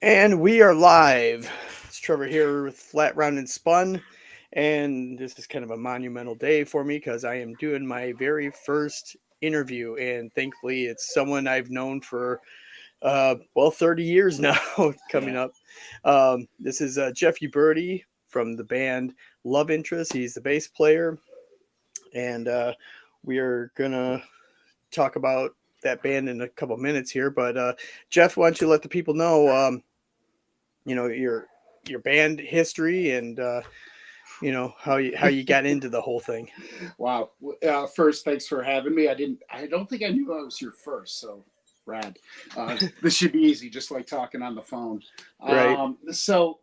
And we are live. It's Trevor here with Flat Round and Spun. And this is kind of a monumental day for me because I am doing my very first interview. And thankfully, it's someone I've known for, 30 years now coming Yeah. up. This is Jeff Uberti from the band Love Interest. He's the bass player. And we are going to talk about that band in a couple minutes here. But Jeff, why don't you let the people know? Your band history and how you got into the whole thing. Wow. First, thanks for having me. I don't think I knew I was your first. So rad. This should be easy, just like talking on the phone. Right. So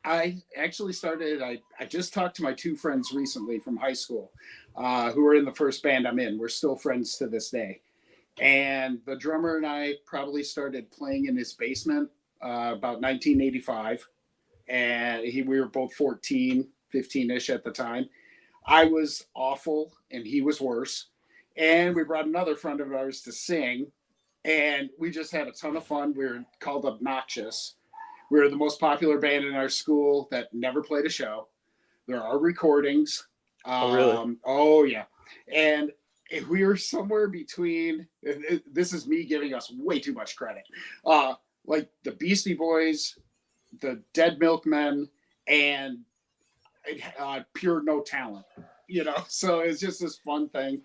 I actually started, I just talked to my two friends recently from high school who were in the first band I'm in. We're still friends to this day. And the drummer and I probably started playing in his basement about 1985. And we were both 14, 15-ish at the time. I was awful and he was worse. And we brought another friend of ours to sing, and we just had a ton of fun. We were called Obnoxious. We were the most popular band in our school that never played a show. There are recordings. Oh, really? Oh, yeah. And we were somewhere between, this is me giving us way too much credit, like the Beastie Boys, the Dead Milkmen, and pure no talent, So it's just this fun thing.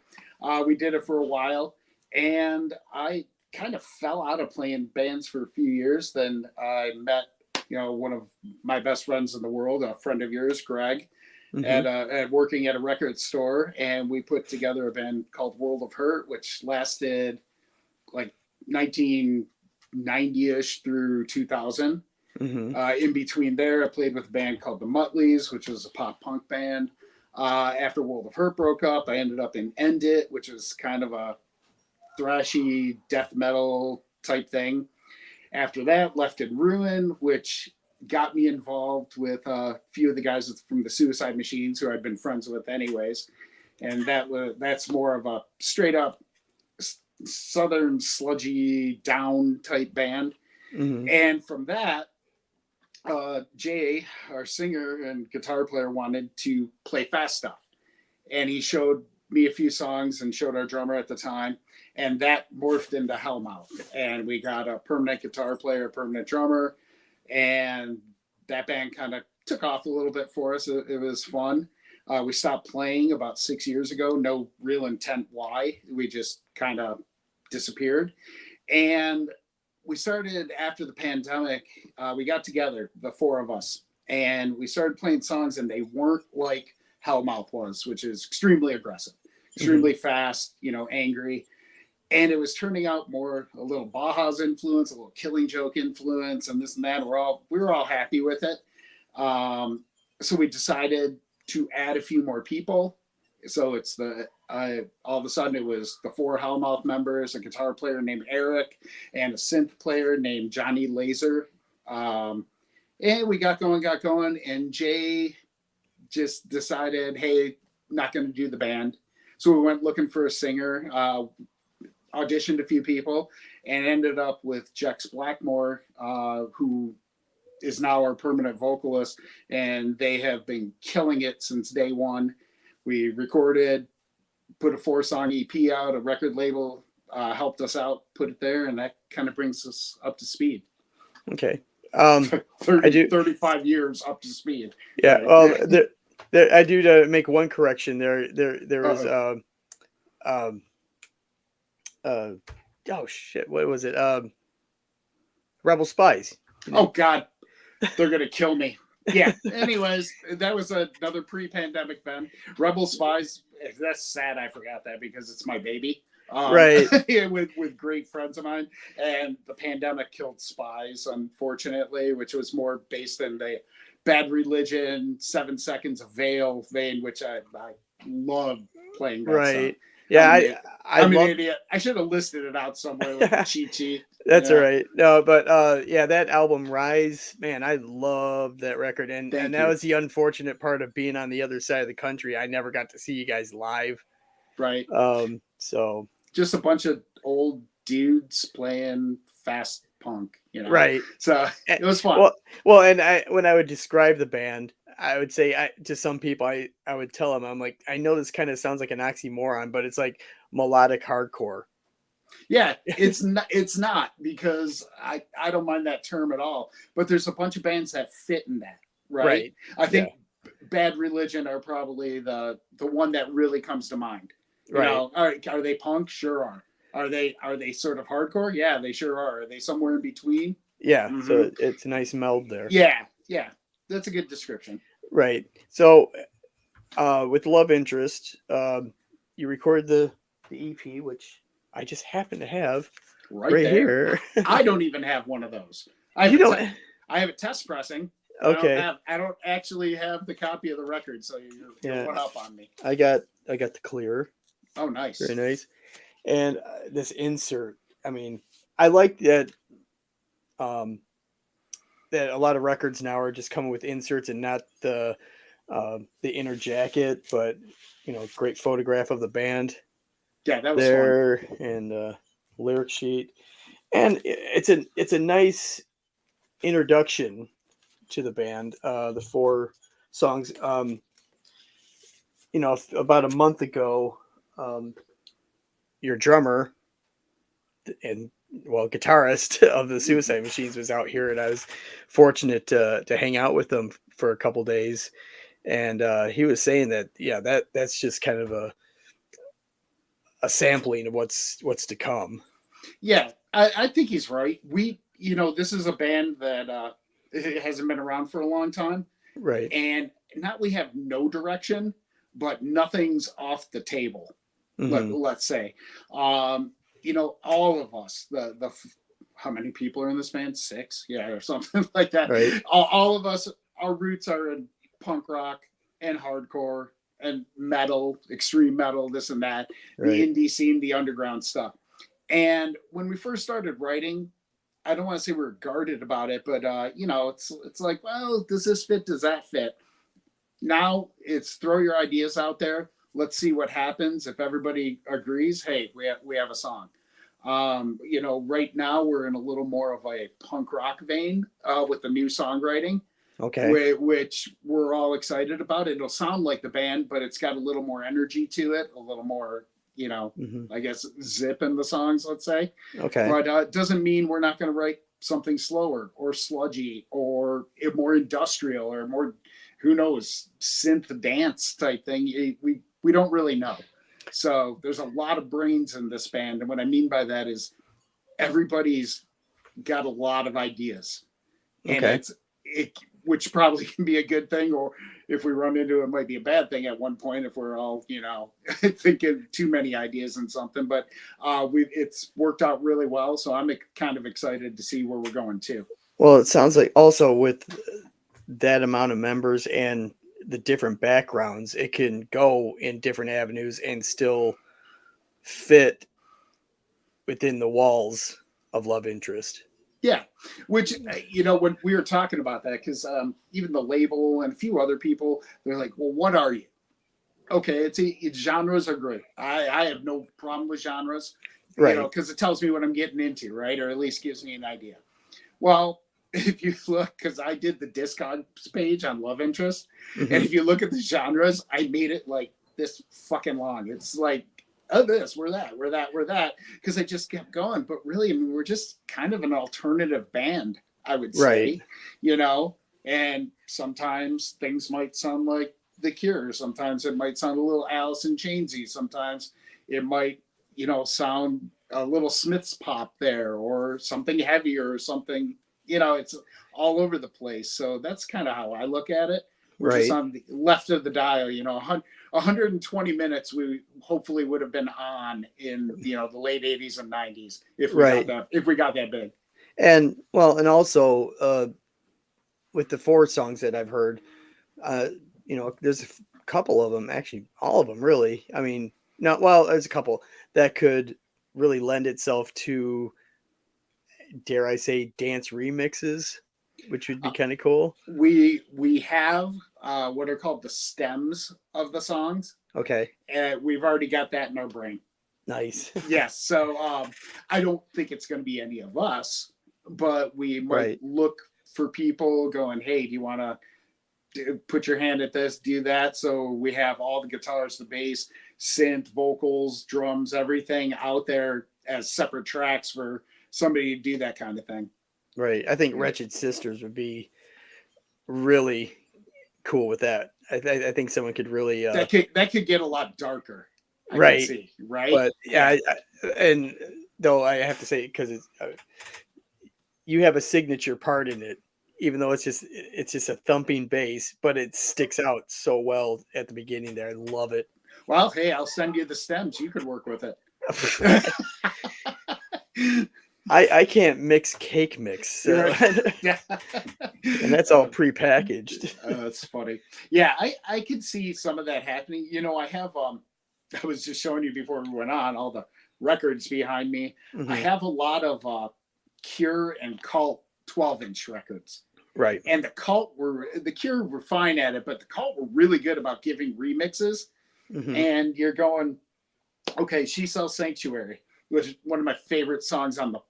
We did it for a while, and I kind of fell out of playing bands for a few years. Then I met, one of my best friends in the world, a friend of yours, Greg, Mm-hmm. at working at a record store, and we put together a band called World of Hurt, which lasted like 1990-ish through 2000. Mm-hmm. In between there, I played with a band called the Mutleys, which was a pop punk band. After World of Hurt broke up, I ended up in End It, which was kind of a thrashy death metal type thing. After that, Left in Ruin, which got me involved with a few of the guys from the Suicide Machines, who I'd been friends with anyways. And that's more of a straight up southern sludgy down type band. Mm-hmm. And from that, Jay, our singer and guitar player, wanted to play fast stuff, and he showed me a few songs and showed our drummer at the time, and that morphed into Hellmouth, and we got a permanent guitar player, a permanent drummer, and that band kind of took off a little bit for us. It was fun. We stopped playing about 6 years ago. No real intent why. We just kind of disappeared, and we started after the pandemic. We got together, the four of us, and we started playing songs, and they weren't like Hellmouth was, which is extremely aggressive, Mm-hmm. extremely fast, angry. And it was turning out more a little Baja's influence, a little Killing Joke influence, and this and that. We were all happy with it. So we decided to add a few more people. So it's all of a sudden it was the four Hellmouth members, a guitar player named Eric, and a synth player named Johnny Laser. And we got going, and Jay just decided, hey, not going to do the band. So we went looking for a singer, auditioned a few people, and ended up with Jex Blackmore, who is now our permanent vocalist, and they have been killing it since day one. We recorded, put a 4-song EP out, a record label helped us out, put it there, and that kind of brings us up to speed. Okay. 30, I do. 35 years up to speed. Yeah. Right. Well, I do to make one correction. There was um uh oh shit, what was it? Rebel Spies. Oh, God. They're going to kill me. Yeah. Anyways, that was another pre-pandemic band. Rebel Spies. That's sad. I forgot that because it's my baby. Right. With great friends of mine, and the pandemic killed Spies, unfortunately, which was more based in the Bad Religion, 7 Seconds of Veil vein, which I love playing that stuff. Right. Yeah. I'm an love. idiot. I should have listed it out somewhere like a cheat sheet. That's all Yeah. right. No, but yeah, that album Rise, man, I love that record, and Thank that you. was the unfortunate part of being on the other side of the country. I never got to see you guys live. Right. So Just a bunch of old dudes playing fast punk, Right. So Eh, it was fun. well, and when I would describe the band, I would say to some people, I would tell them, I'm like, I know this kind of sounds like an oxymoron, but it's like melodic hardcore. Yeah, it's not because I don't mind that term at all. But there's a bunch of bands that fit in that, right? Right. I Yeah. think Bad Religion are probably the one that really comes to mind. Right. Are they punk? Sure are. Are they sort of hardcore? Yeah, they sure are they somewhere in between? Yeah. Mm-hmm. So it's a nice meld there. Yeah, that's a good description. Right. So with Love Interest, you record the EP, which I just happen to have Right right there. here. I don't even have one of those. I have You a don't? I have a test pressing. Okay. I don't actually have the copy of the record, so you're Yeah. one up on me. I got the clear. Oh, nice. Very nice. And this insert. I mean, I like that. Um, that a lot of records now are just coming with inserts and not the inner jacket, but great photograph of the band Yeah, that was fun. there and lyric sheet, and it's a nice introduction to the band. The four songs. About a month ago, um, your drummer and guitarist of the Suicide Machines was out here, and I was fortunate to hang out with them for a couple days. And he was saying that that's just kind of a sampling of what's to come. Yeah, I think he's right. This is a band that it hasn't been around for a long time, Right. and not we have no direction, but nothing's off the table. Mm-hmm. Let's say, all of us, the how many people are in this band? 6, yeah, or something like that. Right. All of us, our roots are in punk rock and hardcore and metal, extreme metal, this and that, the Right. indie scene, the underground stuff. And when we first started writing, I don't want to say we were guarded about it, but it's like, well, does this fit? Does that fit? Now it's throw your ideas out there. Let's see what happens. If everybody agrees, hey, we have a song. Right now we're in a little more of a punk rock vein with the new songwriting, Okay. which we're all excited about. It'll sound like the band, but it's got a little more energy to it, a little more, Mm-hmm. I guess, zip in the songs, let's say. Okay. But it doesn't mean we're not going to write something slower or sludgy or more industrial or more, who knows, synth dance type thing. We don't really know. So there's a lot of brains in this band. And what I mean by that is everybody's got a lot of ideas. And Okay. which probably can be a good thing, or if we run into it, might be a bad thing at one point if we're all thinking too many ideas in something. But it's worked out really well, so I'm kind of excited to see where we're going too. Well, it sounds like also with that amount of members and the different backgrounds, it can go in different avenues and still fit within the walls of Love Interest. Yeah, which when we were talking about that, because even the label and a few other people, they're like, well, what are you? Okay, it's genres are great. I have no problem with genres, Right. because it tells me what I'm getting into, right? Or at least gives me an idea. Well, if you look, because I did the Discogs page on Love Interest, Mm-hmm. and if you look at the genres, I made it like this fucking long. It's like, oh, this, we're that, because I just kept going. But really, I mean, we're just kind of an alternative band, I would say, Right. and sometimes things might sound like The Cure. Sometimes it might sound a little Alice in Chainsy. Sometimes it might, sound a little Smiths pop there, or something heavier, or something, it's all over the place. So that's kind of how I look at it. We're just Right. on the left of the dial, 120 minutes we hopefully would have been on in the late 80s and 90s Right. if we got that big. And and also with the four songs that I've heard, uh, there's a couple of them, actually, all of them, really. I mean, not well. There's a couple that could really lend itself to, dare I say, dance remixes, which would be Uh, kind of cool. we have what are called the stems of the songs, Okay. and we've already got that in our brain. Nice. Yes, so I don't think it's going to be any of us, but we might Right. look for people going, hey, do you want to put your hand at this, do that? So we have all the guitars, the bass, synth, vocals, drums, everything out there as separate tracks for somebody to do that kind of thing. Right. I think Yeah. Wretched Sisters would be really cool with that. I think someone could really That could get a lot darker. I can right. see, right? But yeah, Yeah. and though I have to say because it's you have a signature part in it, even though it's just a thumping bass, but it sticks out so well at the beginning there. I love it. Well, hey, I'll send you the stems. You could work with it. I can't mix cake mix, so Right. Yeah. and that's all prepackaged. That's funny. Yeah, I could see some of that happening. I have I was just showing you before we went on all the records behind me. I Mhm. have a lot of Cure and Cult 12-inch records. Right. And the Cure were fine at it, but the Cult were really good about giving remixes. Mhm. And you're going, okay, She Sells Sanctuary, which is one of my favorite songs on the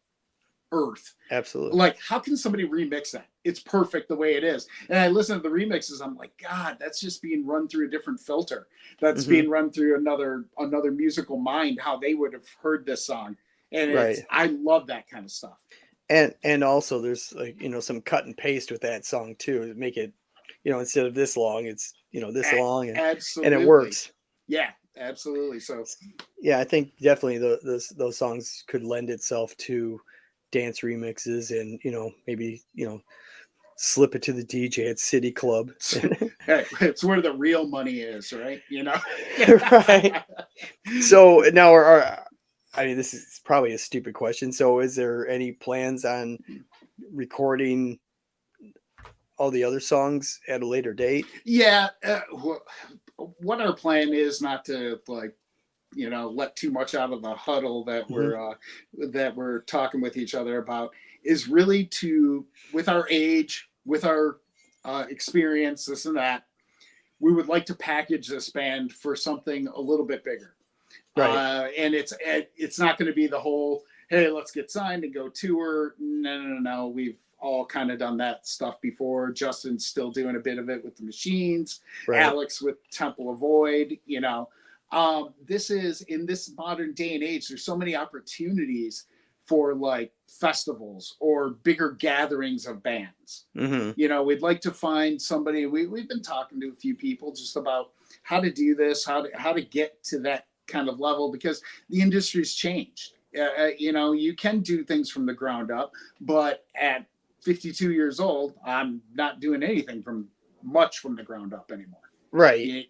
earth. Absolutely. Like, how can somebody remix that? It's perfect the way it is. And I listen to the remixes, I'm like, God, that's just being run through a different filter. That's Mhm. being run through another musical mind, how they would have heard this song. And Right. I love that kind of stuff. And also there's like, some cut and paste with that song too to make it, instead of this long, it's, this long and it Absolutely. works. Yeah, absolutely. So Yeah, I think definitely those songs could lend itself to dance remixes and, maybe, slip it to the DJ at City Club. it's where the real money is, right? Right. So now I mean, this is probably a stupid question. So is there any plans on recording all the other songs at a later date? Yeah. What our plan is not to let too much out of the huddle Mhm. that we're talking with each other about is really to, with our age, with our experience, this and that, we would like to package this band for something a little bit bigger. Right. And it's not going to be the whole, hey, let's get signed and go tour. No, no, no, no. We've all kind of done that stuff before. Justin's still doing a bit of it with the Machines. Right. Alex with Temple of Void. This is, in this modern day and age, there's so many opportunities for like festivals or bigger gatherings of bands. Mhm. We'd like to find somebody. We've been talking to a few people just about how to do this, how to get to that kind of level, because the industry's changed. You can do things from the ground up, but at 52 years old, I'm not doing anything much from the ground up anymore. Right.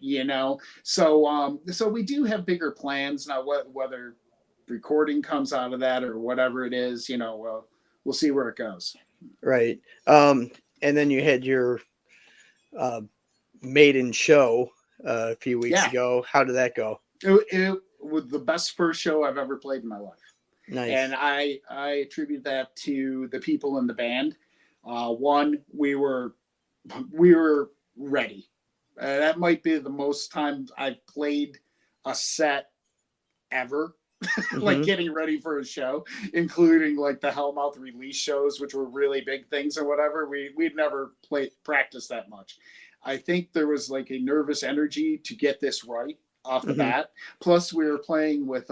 So we do have bigger plans now. Whether recording comes out of that or whatever it is, we'll see where it goes. Right. And then you had your uh, maiden show a few weeks Yeah, ago. How did that go? it was the best first show I've ever played in my life, and Nice. I attribute that to the people in the band. One, we were ready. That might be the most time I've played a set ever. Like Mhm. getting ready for a show, including like the Hellmouth release shows, which were really big things or whatever. We'd never practiced that much. I think there was like a nervous energy to get this right off the Mhm. bat. Plus, we were playing with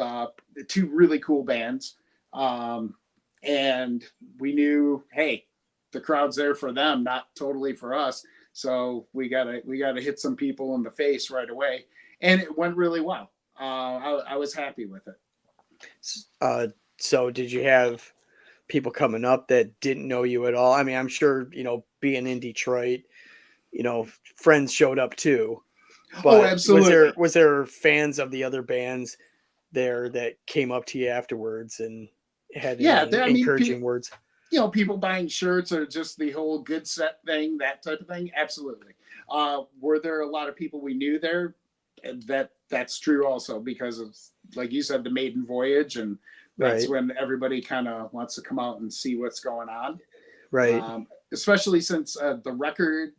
two really cool bands, um, and we knew, hey, the crowd's there for them, not totally for us. So we gotta hit some people in the face right away, and it went really well. I was happy with it. Uh, so did you have people coming up that didn't know you at all? I mean, I'm sure, being in Detroit, friends showed up too. Oh, But absolutely. was there fans of the other bands there that came up to you afterwards and had Yeah, any I mean, encouraging words? people buying shirts or just the whole good set thing, that type of thing. Absolutely. Were there a lot of people we knew there? That's true also, because of, like you said, the maiden voyage, and that's Right. when everybody kind of wants to come out and see what's going on. Right. Especially since the record,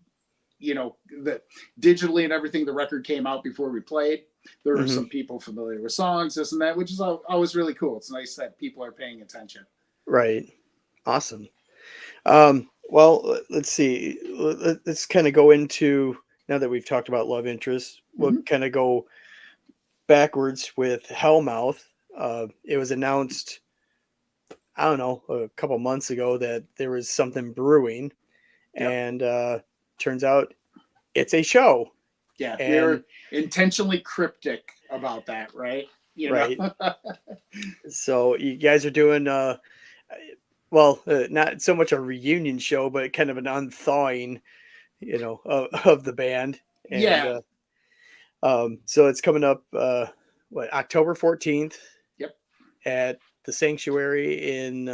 the digitally and everything, the record came out before we played. There were Mhm. some people familiar with songs, this and that, which is always really cool. It's nice that people are paying attention. Right. Awesome. Well, let's see. Let's kind of go into, now that we've talked about love interest, we'll Hmm. kind of go backwards with Hellmouth. It was announced, I don't know, a couple months ago that there was something brewing, Yep. and turns out it's a show. Yeah, we And were intentionally cryptic about that, right? You know. right, so you guys are doing well, not so much a reunion show, but kind of an unthawing, of the band. And Yeah. so it's coming up, what, October 14th Yep. at the Sanctuary in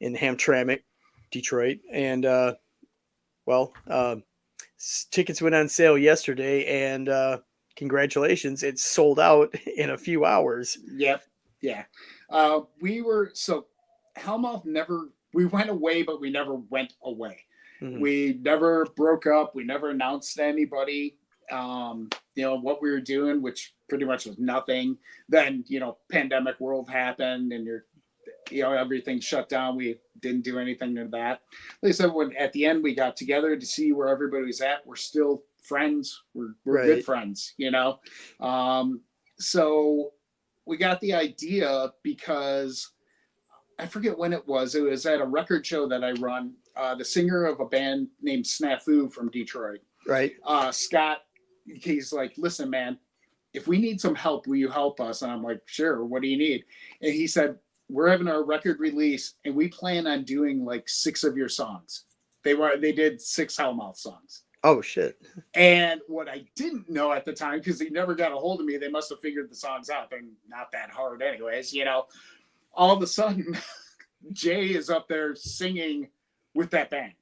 Hamtramck, Detroit. And well, tickets went on sale yesterday, and congratulations, it's sold out in a few hours. Yep. Yeah. We were so Hellmouth never. We went away, but we never went away. Hmm. We never broke up. We never announced to anybody. What we were doing, which pretty much was nothing. Then pandemic world happened, and everything shut down. We didn't do anything to that. Like I said, when at the end we got together to see where everybody's at, we're still friends. We're good Right. friends. So we got the idea because I forget when it was. It was at a record show that I run. The singer of a band named Snafu from Detroit, Right. Scott, he's like, listen, man, if we need some help, will you help us? And I'm like, sure. What do you need? And he said, we're having our record release, and we plan on doing like 6 of your songs. They did 6 Hellmouth songs. Oh shit. And what I didn't know at the time, because he never got a hold of me, they must have figured the songs out. They're not that hard, anyways. All of a sudden, Jay is up there singing with that band,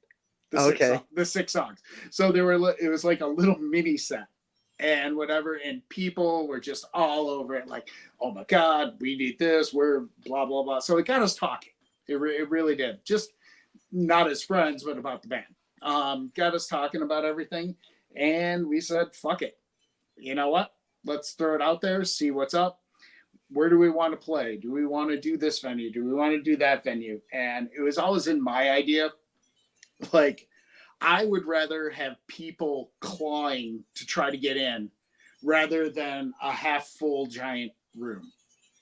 Okay. the 6 songs. So it was like a little mini set and whatever, and people were just all over it, like, oh my god, we need this, we're blah blah blah. So it got us talking. It really did. Just not as friends, but about the band. Got us talking about everything, and we said, fuck it. You know what? Let's throw it out there, see what's up. Where do we want to play? Do we want to do this venue? Do we want to do that venue? And it was always in my idea, like, I would rather have people clawing to try to get in rather than a half full giant room.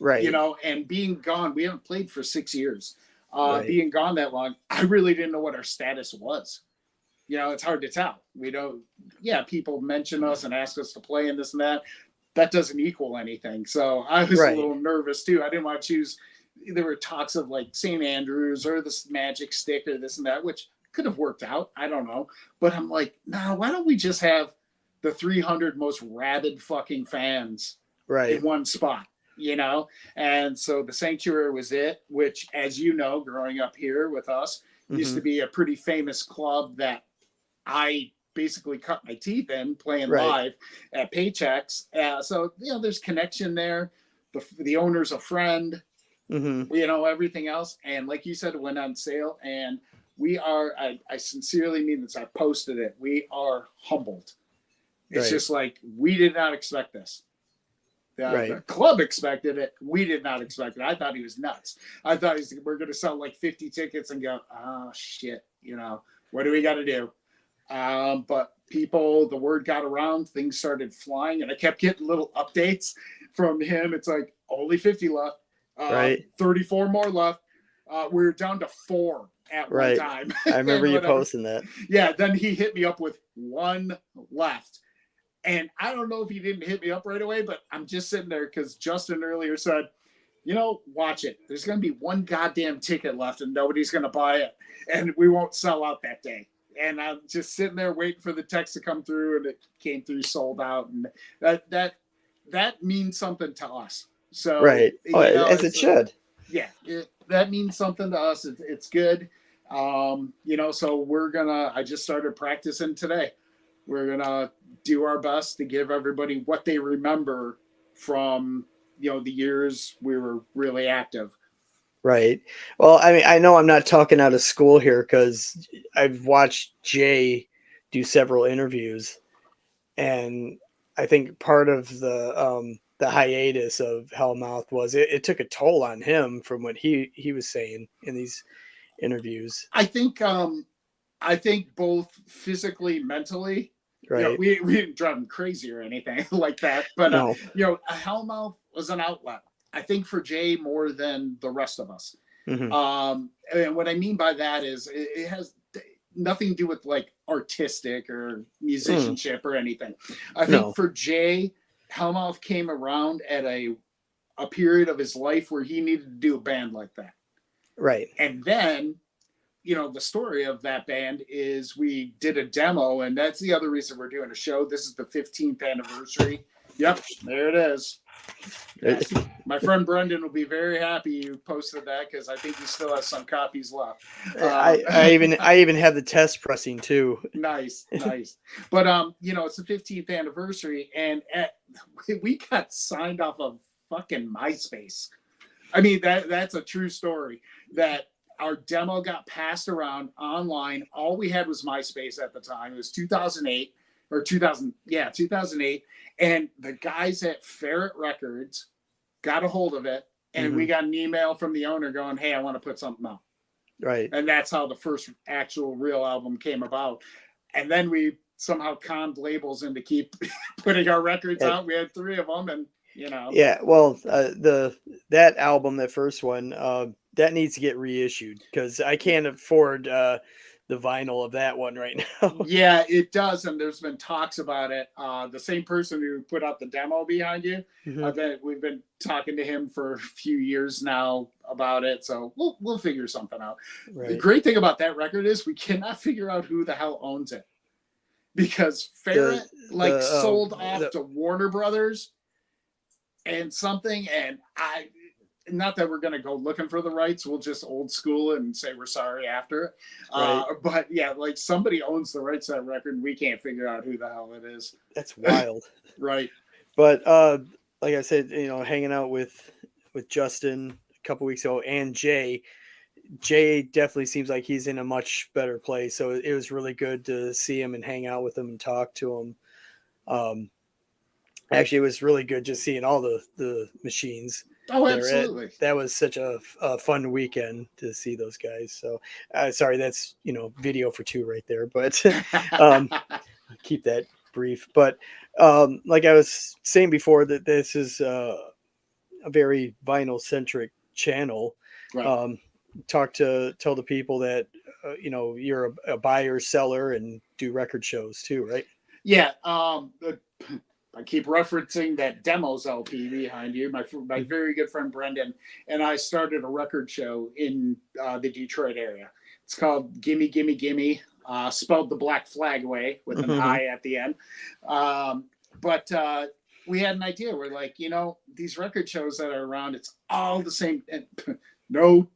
Right. And being gone, we haven't played for 6 years. Right. Being gone that long, I really didn't know what our status was. It's hard to tell. We don't, yeah, people mention us and ask us to play and this and that. That doesn't equal anything. So I was a Right. little nervous too. I didn't want to choose. There were talks of like St. Andrews or this Magic Stick or this and that, which could have worked out. I don't know. But I'm like, nah, why don't we just have the 300 most rabid fucking fans in Right. one spot? And so the Sanctuary was it, which, as you know, growing up here with us, used Hmm. to be a pretty famous club that I basically cut my teeth in playing Right. live at Paychecks. So there's connection there. The owner's a friend. Hmm. Everything else. And like you said, it went on sale. And we are. I sincerely mean this. I posted it. We are humbled. It's Right. just like we did not expect this. The Right. club expected it. We did not expect it. I thought he was nuts. I thought we're going to sell like 50 tickets and go, oh shit, what do we got to do? But the word got around, things started flying, and I kept getting little updates from him. It's like only 50 left, Right. 34 more left. We were down to 4 at one Right. time, I remember and you whatever. posting that. Yeah, then he hit me up with 1 left. And I don't know if he didn't hit me up right away, but I'm just sitting there because Justin earlier said, watch it. There's going to be 1 goddamn ticket left and nobody's going to buy it. And we won't sell out that day. And I'm just sitting there waiting for the text to come through, and it came through sold out. And that means something to us. So, Right. Oh, as it it's should. yeah, that means something to us. It's good. So I just started practicing today. We're going to do our best to give everybody what they remember from, the years we were really active. Right. Well, I mean, I know I'm not talking out of school here because I've watched Jay do several interviews, and I think part of the hiatus of Hellmouth was it took a toll on him from what he was saying in these interviews. I think both physically, mentally, Right. we didn't drive him crazy or anything like that. But, No. a Hellmouth was an outlet, I think, for Jay more than the rest of us. Hmm. And what I mean by that is it has nothing to do with like artistic or musicianship or anything. I think No. for Jay, Hellmouth came around at a period of his life where he needed to do a band like that. Right. And then, the story of that band is we did a demo, and that's the other reason we're doing a show. This is the 15th anniversary. Yep, there it is. Yes. My friend Brendan will be very happy you posted that because I think he still has some copies left. I even have the test pressing too. Nice. But it's the 15th anniversary, and we got signed off of fucking MySpace. I mean, that's a true story. That our demo got passed around online. All we had was MySpace at the time. It was 2008 or 2008. And the guys at Ferret Records got a hold of it, and we got an email from the owner going, "Hey, I want to put something out." Right. And that's how the first actual real album came about. And then we somehow conned labels into keep putting our records out. We had 3 of them, and Yeah, well, that album, that first one, that needs to get reissued because I can't afford the vinyl of that one right now. Yeah, it does, and there's been talks about it. The same person who put out the demo behind you, we've been talking to him for a few years now about it, so we'll figure something out. Right. The great thing about that record is we cannot figure out who the hell owns it because Ferret sold off to Warner Brothers and something, and not that we're going to go looking for the rights. We'll just old school and say we're sorry after it. Right. But yeah, like somebody owns the rights to that record, and we can't figure out who the hell it is. That's wild. Right. But like I said, hanging out with Justin a couple weeks ago and Jay definitely seems like he's in a much better place. So it was really good to see him and hang out with him and talk to him. Actually, it was really good just seeing all the machines. Oh, absolutely. That was such a fun weekend to see those guys. So sorry, that's, video for 2 right there, but keep that brief. But like I was saying before, that this is a very vinyl centric channel. Right. Tell the people that, you're a buyer, seller, and do record shows too, right? Yeah. I keep referencing that Demos LP behind you. My very good friend Brendan and I started a record show in the Detroit area. It's called Gimme Gimme Gimme, spelled the Black Flag way with an I at the end. But we had an idea. We're like, these record shows that are around, it's all the same. And no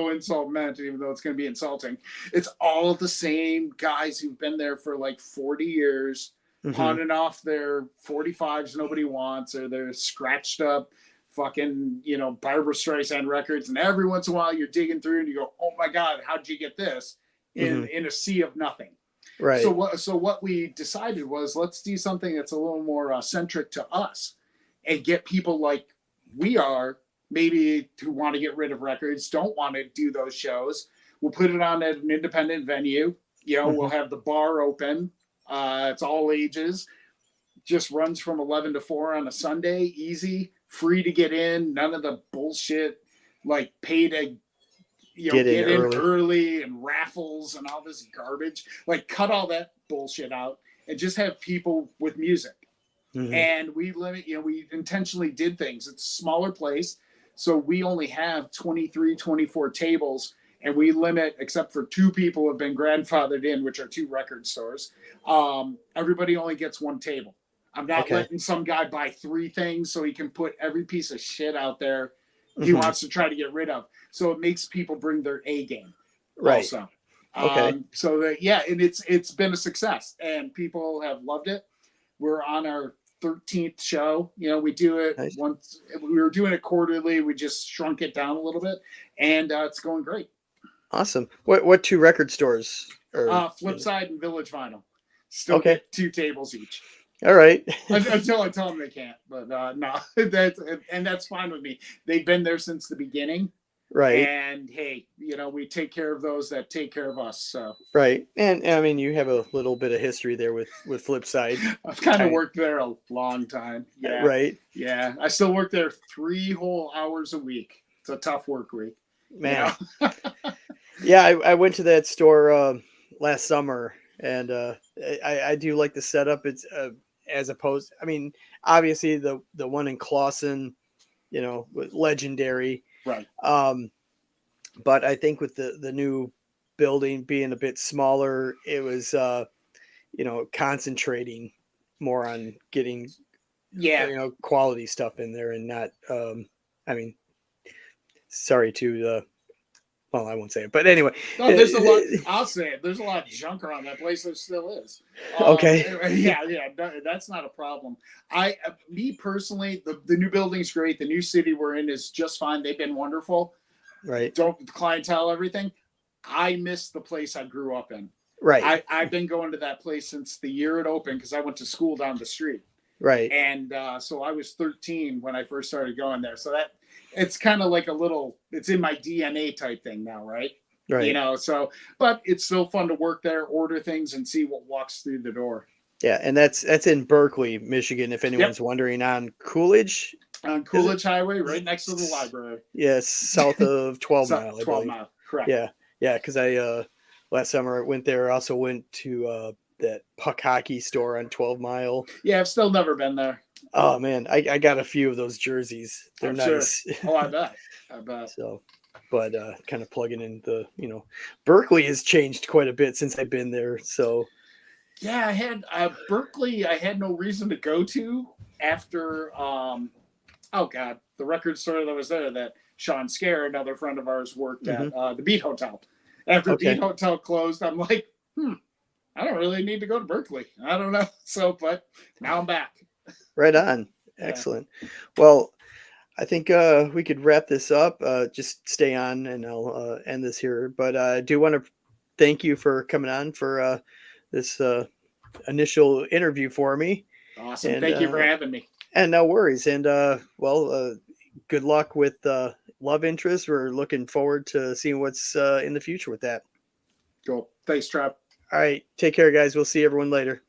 insult meant, even though it's going to be insulting. It's all the same guys who've been there for like 40 years. Pawning off their 45s nobody wants, or their scratched up fucking, Barbra Streisand records. And every once in a while you're digging through and you go, oh my God, how'd you get this in a sea of nothing? Right. So what we decided was, let's do something that's a little more centric to us and get people like we are, maybe who want to get rid of records, don't want to do those shows. We'll put it on at an independent venue. We'll have the bar open. It's all ages, just runs from 11 to 4 on a Sunday, easy, free to get in, none of the bullshit, like pay to get in early and raffles and all this garbage. Like, cut all that bullshit out and just have people with music. And we limit, we intentionally did things. It's a smaller place, so we only have 23, 24 tables. And we limit, except for 2 people have been grandfathered in, which are 2 record stores. Everybody only gets 1 table. I'm not letting some guy buy 3 things so he can put every piece of shit out there he wants to try to get rid of. So it makes people bring their A game. Right. Also. So that, and it's been a success, and people have loved it. We're on our 13th show. We do it once. We were doing it quarterly. We just shrunk it down a little bit, and it's going great. Awesome. What 2 record stores? Flipside and Village Vinyl. Still get 2 tables each. All right. Until I tell them they can't, but no, that's fine with me. They've been there since the beginning. Right. And hey, we take care of those that take care of us. So Right. And I mean, you have a little bit of history there with Flipside. I've kind of Kind worked there a long time. Yeah. right. Yeah. I still work there 3 whole hours a week. It's a tough work week, you know? Man. Yeah, I went to that store last summer, and I do like the setup. It's as opposed. I mean, obviously the one in Clawson, legendary. Right. But I think with the new building being a bit smaller, it was concentrating more on getting Yeah. quality stuff in there and not. I mean, sorry to well, I won't say it, but anyway. No, there's a lot. I'll say it. There's a lot of junk around that place. There still is. Okay. Yeah. That's not a problem. Me personally, the new building's great. The new city we're in is just fine. They've been wonderful. Right. Don't clientele everything. I miss the place I grew up in. Right. I've been going to that place since the year it opened because I went to school down the street. Right. And so I was 13 when I first started going there. So that it's kind of like it's in my DNA type thing now, right? Right. But it's still fun to work there, order things, and see what walks through the door. Yeah, and that's in Berkeley, Michigan, if anyone's wondering, on Coolidge. On Coolidge Highway, right next to the library. Yes, south of 12 Mile. 12 Mile, correct. Yeah, because I last summer I went there. I also went to that puck hockey store on 12 Mile. Yeah, I've still never been there. Oh man, I got a few of those jerseys. They're nice. Sure. Oh, I bet. So, but kind of plugging in Berkeley has changed quite a bit since I've been there. So, yeah, I had Berkeley. I had no reason to go to after. The record store that was there that Sean Scare, another friend of ours, worked at the Beat Hotel. After Beat Hotel closed, I'm like, I don't really need to go to Berkeley. I don't know. So, but now I'm back. Right on. Excellent. Yeah. Well, I think we could wrap this up. Just stay on and I'll end this here. But I do want to thank you for coming on for this initial interview for me. Awesome. Thank you for having me. And no worries. And good luck with love interest. We're looking forward to seeing what's in the future with that. Cool. Thanks, Trav. All right. Take care, guys. We'll see everyone later.